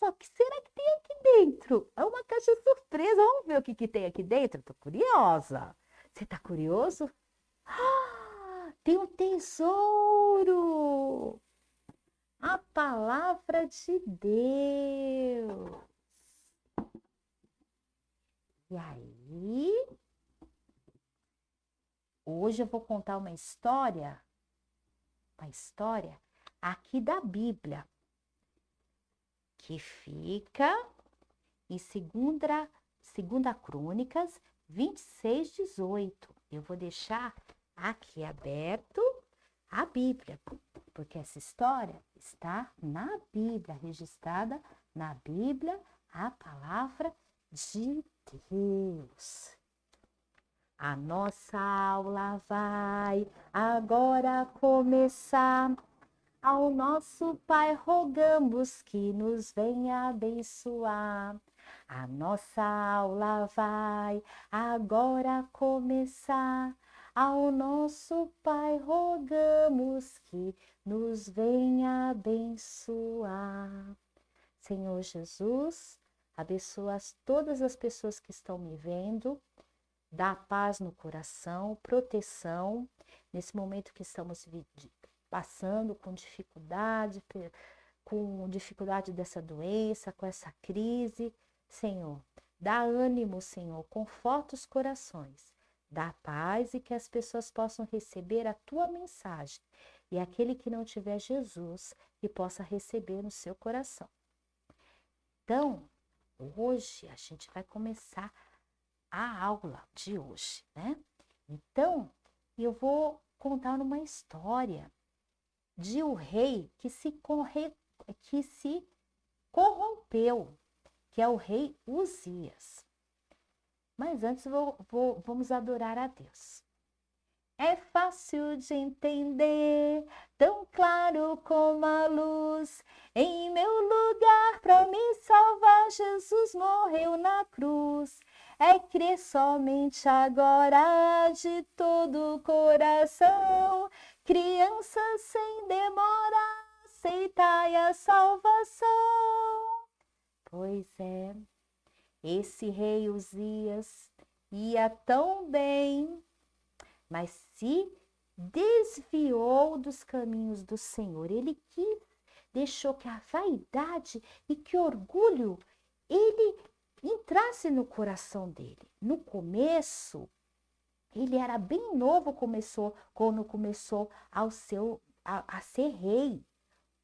só, o que será que tem aqui dentro? É uma caixa surpresa. Vamos ver o que tem aqui dentro? Tô curiosa. Você tá curioso? Ah, tem um tesouro! A palavra de Deus. E aí, hoje eu vou contar uma história aqui da Bíblia, que fica em segunda Crônicas 26:18. Eu vou deixar aqui aberto a Bíblia, porque essa história está na Bíblia, registrada na Bíblia, a palavra de Deus. A nossa aula vai agora começar. Ao nosso Pai rogamos que nos venha abençoar. A nossa aula vai agora começar. Ao nosso Pai rogamos que nos venha abençoar. Senhor Jesus, abençoa todas as pessoas que estão me vendo. Dá paz no coração, proteção nesse momento que estamos passando com dificuldade dessa doença, com essa crise. Senhor, dá ânimo, Senhor, conforta os corações, dá paz e que as pessoas possam receber a tua mensagem. E aquele que não tiver Jesus, que possa receber no seu coração. Então, hoje a gente vai começar a aula de hoje, né? Então, eu vou contar uma história de um rei que se corrompeu, que é o rei Uzias. Mas antes vamos adorar a Deus. É fácil de entender, tão claro como a luz. Em meu lugar, para me salvar, Jesus morreu na cruz. É crer somente agora de todo o coração. Crianças, sem demora, aceitai a salvação. Pois é, esse rei Uzias ia tão bem, mas se desviou dos caminhos do Senhor. Ele deixou que a vaidade e que o orgulho ele entrasse no coração dele. No começo, ele era bem novo quando começou a ser rei,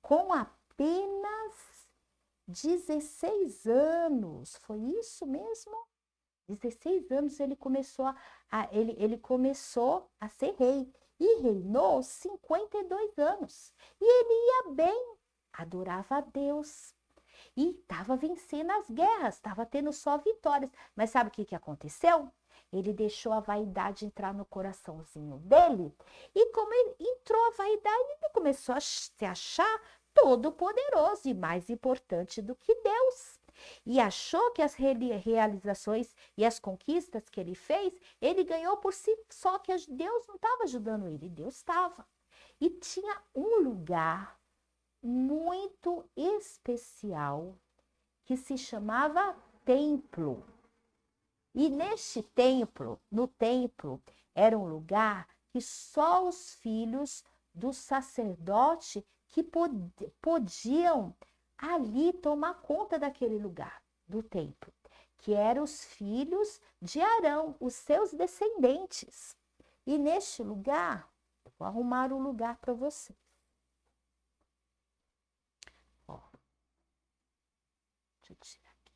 com apenas 16 anos. Foi isso mesmo? 16 anos ele começou a ser rei e reinou 52 anos. E ele ia bem, adorava a Deus e estava vencendo as guerras, estava tendo só vitórias. Mas sabe o que aconteceu? Ele deixou a vaidade entrar no coraçãozinho dele e como entrou a vaidade, ele começou a se achar todo poderoso e mais importante do que Deus. E achou que as realizações e as conquistas que ele fez, ele ganhou por si só, que Deus não estava ajudando ele, Deus estava. E tinha um lugar muito especial que se chamava templo. E no templo, era um lugar que só os filhos do sacerdote que podiam ali tomar conta daquele lugar, do templo, que eram os filhos de Arão, os seus descendentes. E neste lugar, vou arrumar um lugar para você. Ó, deixa eu tirar aqui.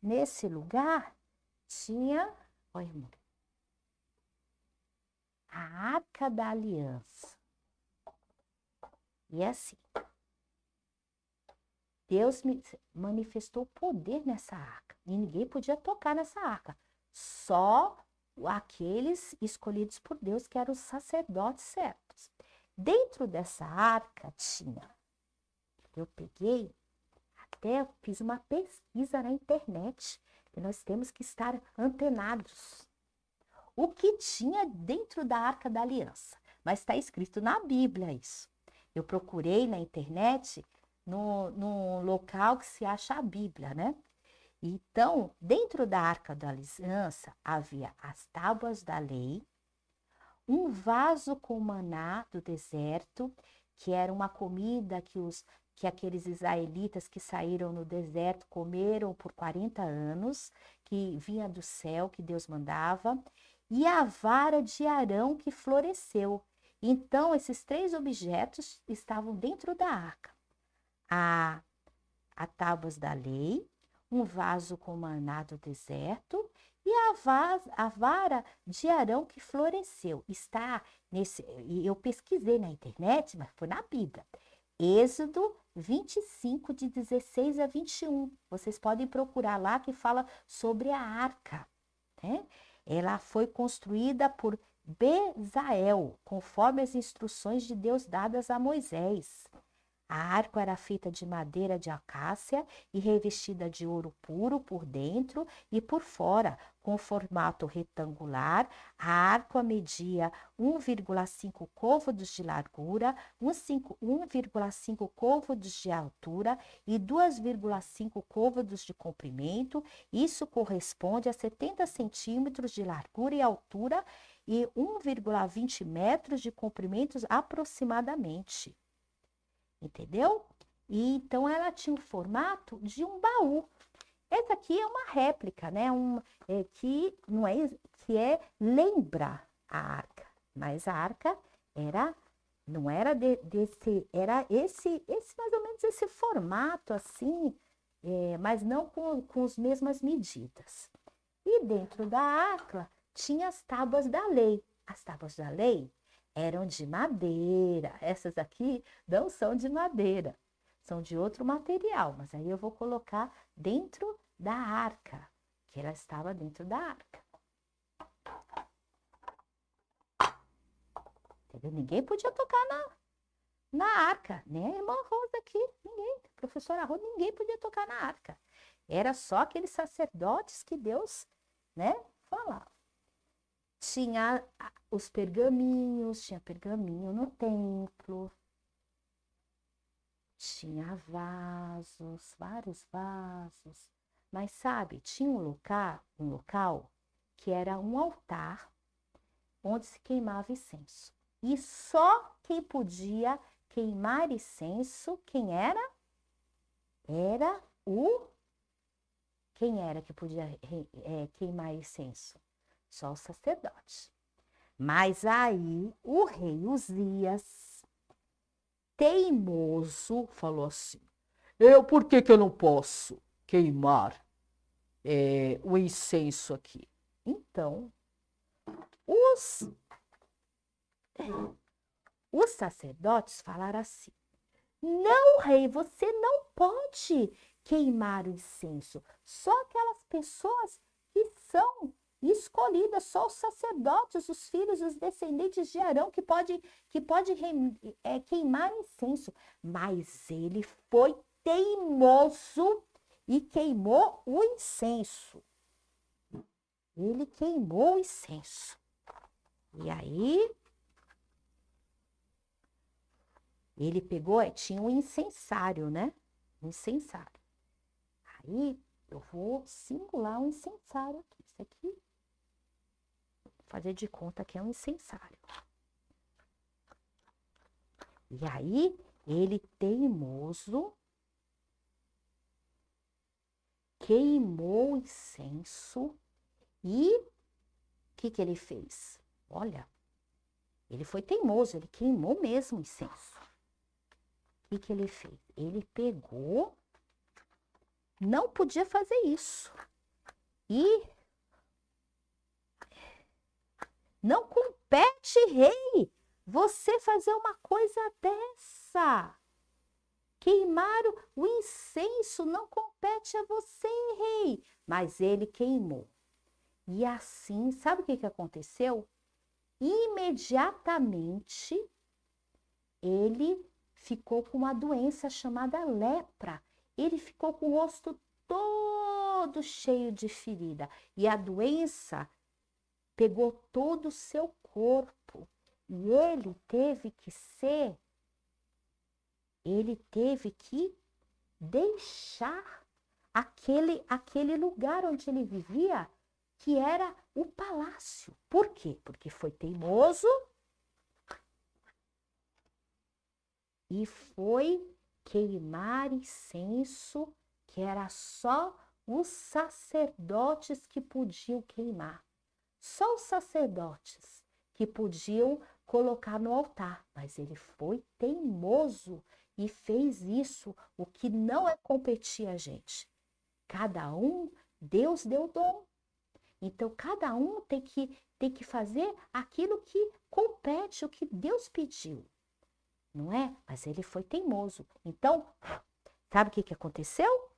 Nesse lugar tinha, olha, irmão, a Arca da Aliança. E assim, Deus manifestou poder nessa arca. E ninguém podia tocar nessa arca. Só aqueles escolhidos por Deus, que eram os sacerdotes certos. Dentro dessa arca tinha, eu peguei, até fiz uma pesquisa na internet, que nós temos que estar antenados. O que tinha dentro da Arca da Aliança. Mas está escrito na Bíblia isso. Eu procurei na internet no local que se acha a Bíblia, né? Então, dentro da Arca da Aliança havia as tábuas da lei, um vaso com maná do deserto, que era uma comida que aqueles israelitas que saíram no deserto comeram por 40 anos, que vinha do céu, que Deus mandava, e a vara de Arão que floresceu. Então, esses 3 objetos estavam dentro da arca. A tábuas da lei, um vaso com maná do deserto e a vara de Arão que floresceu. Está eu pesquisei na internet, mas foi na Bíblia. Êxodo 25, de 16 a 21. Vocês podem procurar lá que fala sobre a arca, né? Ela foi construída por Bezael, conforme as instruções de Deus dadas a Moisés. A arca era feita de madeira de acácia e revestida de ouro puro por dentro e por fora, com formato retangular. A arca media 1,5 côvados de largura, 1,5 côvados de altura e 2,5 côvados de comprimento. Isso corresponde a 70 centímetros de largura e altura e 1,20 metros de comprimento aproximadamente. Entendeu? E então ela tinha o formato de um baú. Essa aqui é uma réplica, né? Que não é lembra a arca, mas a arca não era era esse mais ou menos esse formato assim, mas não com as mesmas medidas. E dentro da arca tinha as tábuas da lei. As tábuas da lei eram de madeira. Essas aqui não são de madeira, são de outro material, mas aí eu vou colocar dentro da arca, que ela estava dentro da arca. Entendeu? Ninguém podia tocar na arca, nem a irmã Rosa aqui, ninguém, a professora Rosa, ninguém podia tocar na arca. Era só aqueles sacerdotes que Deus, né, falava. Tinha os pergaminhos, tinha pergaminho no templo, tinha vasos, vários vasos. Mas sabe, tinha um local que era um altar onde se queimava incenso. E só quem podia queimar incenso, quem era? Quem era que podia queimar incenso? Só os sacerdotes. Mas aí o rei Uzias, teimoso, falou assim: por que eu não posso queimar o incenso aqui? Então, os sacerdotes falaram assim: não, rei, você não pode queimar o incenso. Só aquelas pessoas que são escolhidas, só os sacerdotes, os filhos, os descendentes de Arão que pode queimar incenso. Mas ele foi teimoso e queimou o incenso. Ele queimou o incenso. E aí, ele pegou, tinha um incensário, né? Um incensário. Aí, eu vou singular um incensário aqui. Isso aqui, fazer de conta que é um incensário. E aí, ele teimoso queimou o incenso e o que ele fez? Olha, ele foi teimoso, ele queimou mesmo o incenso. O que ele fez? Ele pegou, não podia fazer isso. E não compete, rei, você fazer uma coisa dessa. Queimar o incenso não compete a você, rei. Mas ele queimou. E assim, sabe o que aconteceu? Imediatamente, ele ficou com uma doença chamada lepra. Ele ficou com o rosto todo cheio de ferida. E a doença pegou todo o seu corpo. E ele teve que ser ele teve que deixar aquele lugar onde ele vivia, que era o palácio. Por quê? Porque foi teimoso e foi queimar incenso, que era só os sacerdotes que podiam queimar. Só os sacerdotes que podiam colocar no altar. Mas ele foi teimoso e fez isso, o que não é competir a gente. Cada um, Deus deu dom. Então, cada um tem que fazer aquilo que compete, o que Deus pediu. Não é? Mas ele foi teimoso. Então, sabe o que aconteceu?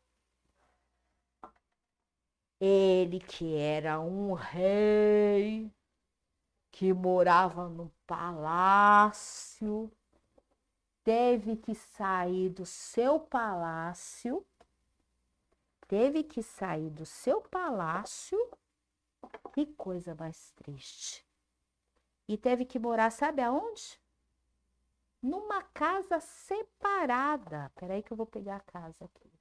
Ele que era um rei, que morava no palácio, teve que sair do seu palácio, que coisa mais triste. E teve que morar, sabe aonde? Numa casa separada. Peraí que eu vou pegar a casa aqui.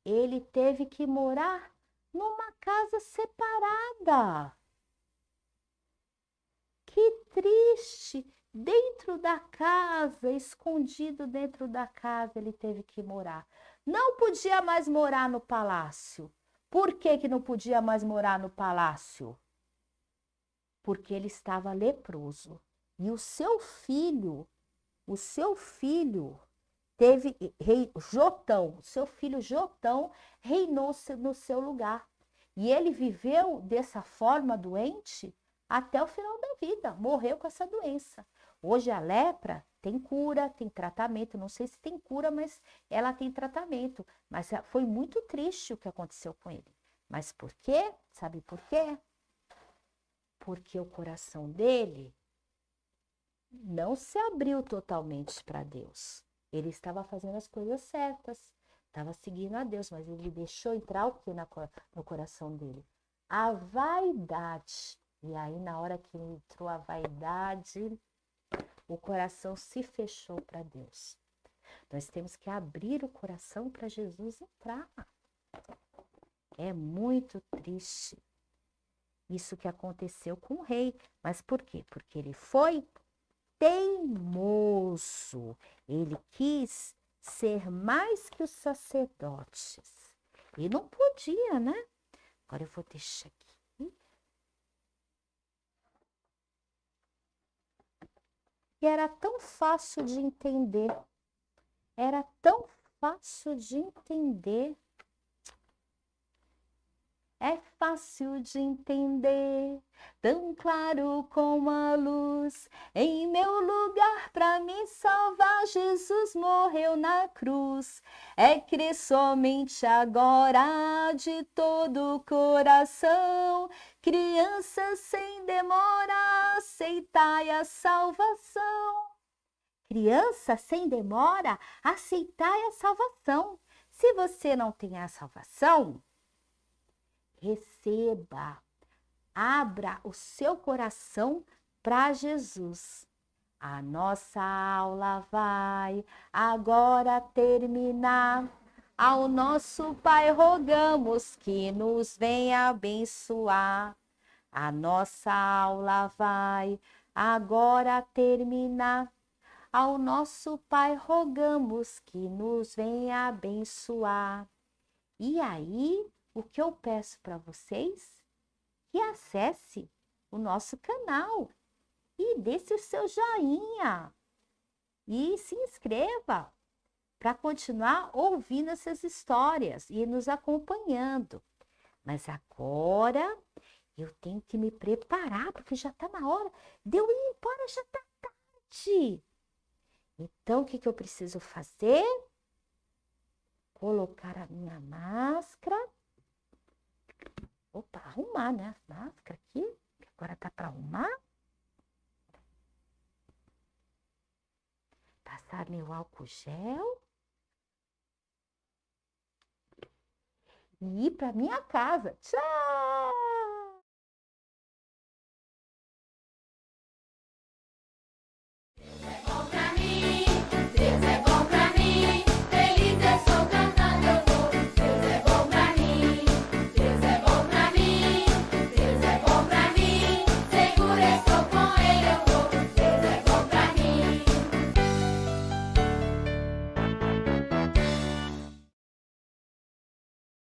Ele teve que morar numa casa separada. Que triste! Dentro da casa, escondido dentro da casa, ele teve que morar. Não podia mais morar no palácio. Por que que não podia mais morar no palácio? Porque ele estava leproso. E o seu filho teve rei Jotão, seu filho Jotão reinou no seu lugar. E ele viveu dessa forma doente até o final da vida, morreu com essa doença. Hoje a lepra tem cura, tem tratamento, não sei se tem cura, mas ela tem tratamento. Mas foi muito triste o que aconteceu com ele. Mas por quê? Sabe por quê? Porque o coração dele não se abriu totalmente para Deus. Ele estava fazendo as coisas certas, estava seguindo a Deus, mas ele deixou entrar o que no coração dele? A vaidade. E aí, na hora que entrou a vaidade, o coração se fechou para Deus. Nós temos que abrir o coração para Jesus entrar. É muito triste isso que aconteceu com o rei. Mas por quê? Porque ele foi teimoso. Ele quis ser mais que os sacerdotes. E não podia, né? Agora eu vou deixar aqui. E era tão fácil de entender. Era tão fácil de entender. É fácil de entender, tão claro como a luz. Em meu lugar, para me salvar, Jesus morreu na cruz. É crer somente agora de todo o coração. Crianças, sem demora, aceitai a salvação. Criança, sem demora, aceitai a salvação. Se você não tem a salvação, receba, abra o seu coração para Jesus. A nossa aula vai agora terminar. Ao nosso Pai rogamos que nos venha abençoar. A nossa aula vai agora terminar. Ao nosso Pai rogamos que nos venha abençoar. E aí, o que eu peço para vocês? Que acesse o nosso canal e deixe o seu joinha e se inscreva para continuar ouvindo essas histórias e nos acompanhando. Mas agora eu tenho que me preparar, porque já está na hora de eu ir embora, já está tarde. Então, o que eu preciso fazer? Colocar a minha máscara. Opa, arrumar, né? A máscara aqui. Agora tá para arrumar. Passar meu álcool gel. E ir para minha casa. Tchau!